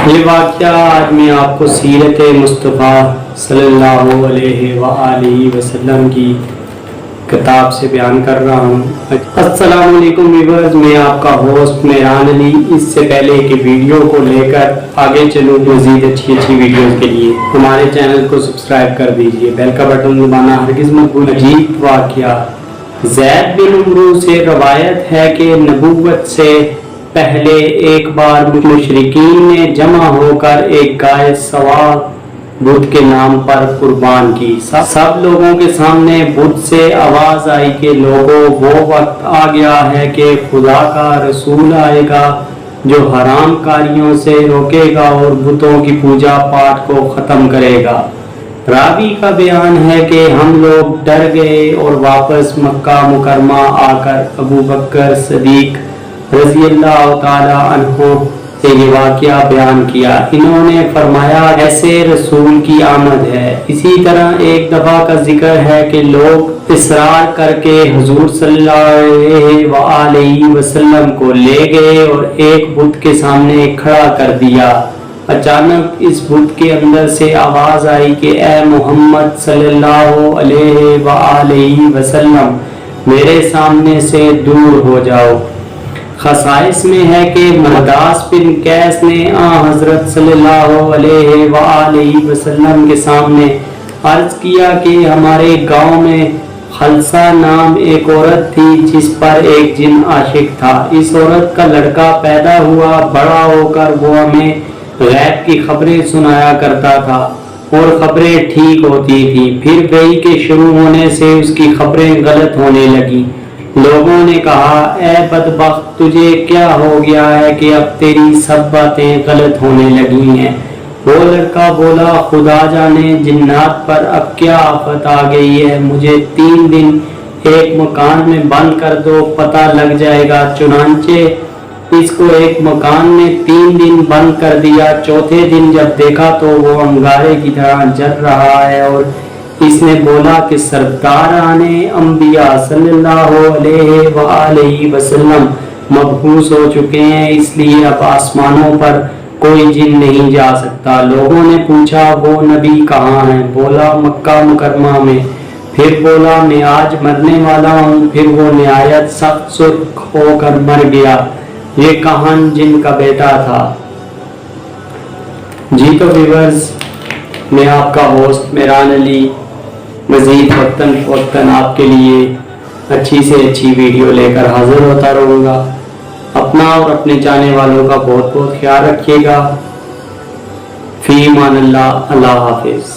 یہ واقعہ آج میں آپ کو سیرت مصطفیٰ صلی اللہ علیہ وآلہ وسلم کی کتاب سے بیان کر رہا ہوں۔ السلام علیکم ویورز، میں آپ کا ہوسٹ میران علی۔ اس سے پہلے کہ ویڈیو کو لے کر آگے چلوں مزید اچھی ویڈیوز کے لیے ہمارے چینل کو سبسکرائب کر دیجئے، بیل کا بٹن دبانا ہرگز مت بھولیں۔ عجیب واقعہ۔ زید بن عمرو سے روایت ہے کہ نبوت سے پہلے ایک بار مشرکین نے جمع ہو کر ایک گائے سوا بدھ کے نام پر قربان کی۔ سب لوگوں کے سامنے بدھ سے آواز آئی کہ لوگوں، وہ وقت آ گیا ہے کہ خدا کا رسول آئے گا جو حرام کاریوں سے روکے گا اور بتوں کی پوجا پاٹ کو ختم کرے گا۔ راوی کا بیان ہے کہ ہم لوگ ڈر گئے اور واپس مکہ مکرمہ آ کر ابو بکر صدیق رضی اللہ تعالی عنہ سے یہ واقعہ بیان کیا۔ انہوں نے فرمایا ایسے رسول کی آمد ہے۔ اسی طرح ایک دفعہ کا ذکر ہے کہ لوگ اصرار کر کے حضور صلی اللہ علیہ وآلہ وسلم کو لے گئے اور ایک بت کے سامنے کھڑا کر دیا۔ اچانک اس بت کے اندر سے آواز آئی کہ اے محمد صلی اللہ علیہ وآلہ وسلم، میرے سامنے سے دور ہو جاؤ۔ خصائص میں ہے کہ مرداس بن قیس نے حضرت صلی اللہ علیہ وآلہ وسلم کے سامنے عرض کیا کہ ہمارے گاؤں میں خلصہ نام ایک عورت تھی جس پر ایک جن عاشق تھا۔ اس عورت کا لڑکا پیدا ہوا، بڑا ہو کر وہ ہمیں غیب کی خبریں سنایا کرتا تھا اور خبریں ٹھیک ہوتی تھیں، پھر وحی کے شروع ہونے سے اس کی خبریں غلط ہونے لگیں۔ لوگوں نے کہا اے بدبخت، تجھے کیا ہو گیا ہے کہ اب تیری سب باتیں غلط ہونے لگی ہیں؟ وہ لڑکا بولا خدا جانے جنات پر اب کیا آفت آ گئی ہے، مجھے 3 دن ایک مکان میں بند کر دو، پتہ لگ جائے گا۔ چنانچہ اس کو ایک مکان میں 3 دن بند کر دیا۔ چوتھے دن جب دیکھا تو وہ انگارے کی طرح جل رہا ہے اور اس نے بولا کہ سرداران انبیاء صلی اللہ علیہ وآلہ وسلم مبعوث ہو چکے ہیں، اس لیے اب آسمانوں پر کوئی جن نہیں جا سکتا۔ لوگوں نے پوچھا وہ نبی کہاں ہیں؟ بولا مکہ مکرمہ میں۔ پھر بولا میں آج مرنے والا ہوں۔ پھر وہ نہایت سخت سرخ ہو کر مر گیا۔ یہ کہن جن کا بیٹا تھا۔ جی تو ویورز، میں آپ کا ہوسٹ میران علی مزید وقتاً آپ کے لیے اچھی سے اچھی ویڈیو لے کر حاضر ہوتا رہوں گا۔ اپنا اور اپنے جانے والوں کا بہت خیال رکھیے گا۔ فی امان اللہ، اللہ حافظ۔